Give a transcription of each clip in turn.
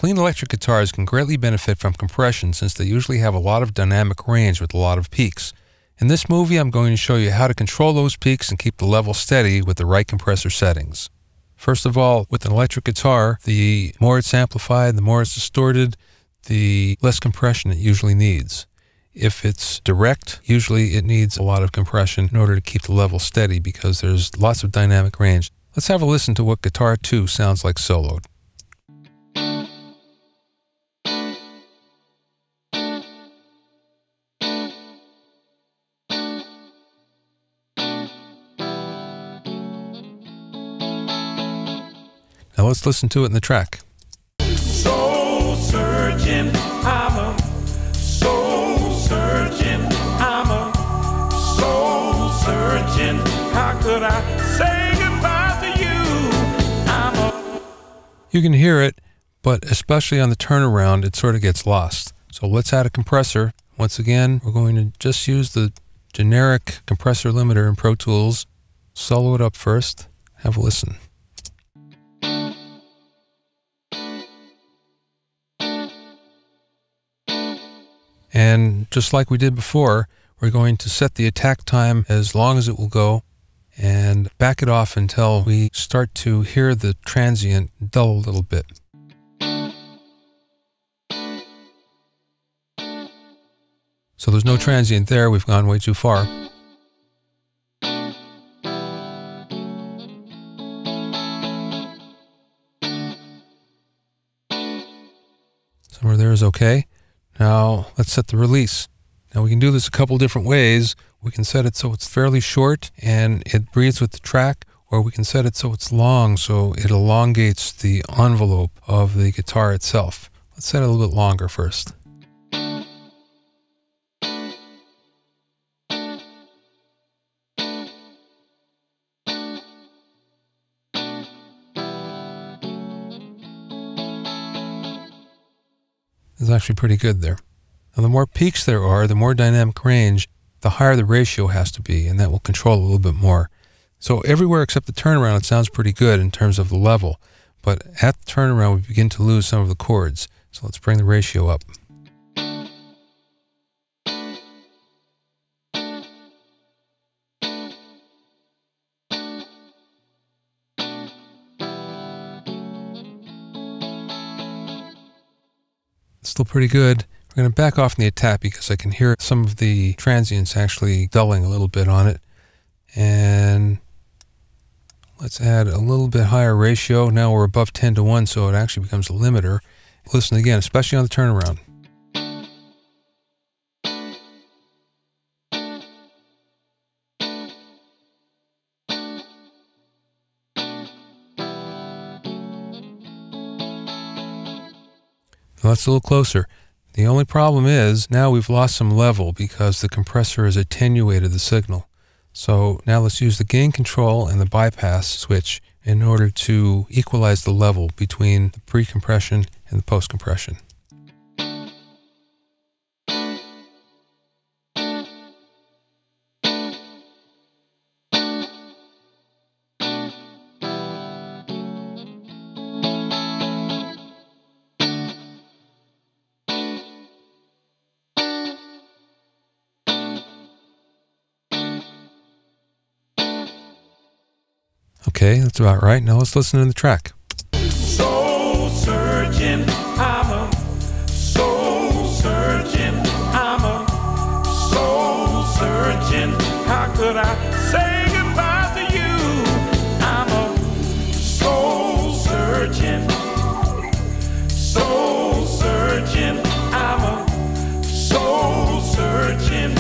Clean electric guitars can greatly benefit from compression since they usually have a lot of dynamic range with a lot of peaks. In this movie, I'm going to show you how to control those peaks and keep the level steady with the right compressor settings. First of all, with an electric guitar, the more it's amplified, the more it's distorted, the less compression it usually needs. If it's direct, usually it needs a lot of compression in order to keep the level steady because there's lots of dynamic range. Let's have a listen to what Guitar 2 sounds like soloed. Now let's listen to it in the track. Soul searching, I'm a soul searching, I'm a soul searching. How could I say goodbye to you? You can hear it, but especially on the turnaround, it sort of gets lost. So let's add a compressor. Once again, we're going to just use the generic compressor limiter in Pro Tools. Solo it up first. Have a listen. And just like we did before, we're going to set the attack time as long as it will go and back it off until we start to hear the transient dull a little bit. So there's no transient there, we've gone way too far. Somewhere there is okay. Now, let's set the release. Now, we can do this a couple different ways. We can set it so it's fairly short and it breathes with the track, or we can set it so it's long so it elongates the envelope of the guitar itself. Let's set it a little bit longer first. Is actually pretty good there. Now the more peaks there are, the more dynamic range, the higher the ratio has to be, and that will control a little bit more. So everywhere except the turnaround, it sounds pretty good in terms of the level, but at the turnaround we begin to lose some of the chords. So let's bring the ratio up. Still pretty good. We're going to back off in the attack because I can hear some of the transients actually dulling a little bit on it. And let's add a little bit higher ratio. Now we're above 10:1, so it actually becomes a limiter. Listen again, especially on the turnaround. Now that's a little closer. The only problem is now we've lost some level because the compressor has attenuated the signal. So now let's use the gain control and the bypass switch in order to equalize the level between the pre-compression and the post-compression. Okay, that's about right. Now let's listen to the track. Soul searching, I'm a soul searching, I'm a soul searching. How could I say goodbye to you? I'm a soul searching, I'm a soul searching.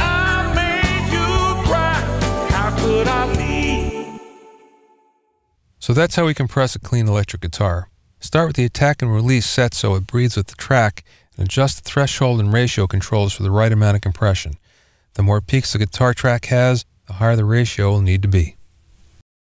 I made you cry, how could I leave? So that's how we compress a clean electric guitar. Start with the attack and release set so it breathes with the track, and adjust the threshold and ratio controls for the right amount of compression. The more peaks the guitar track has, the higher the ratio will need to be.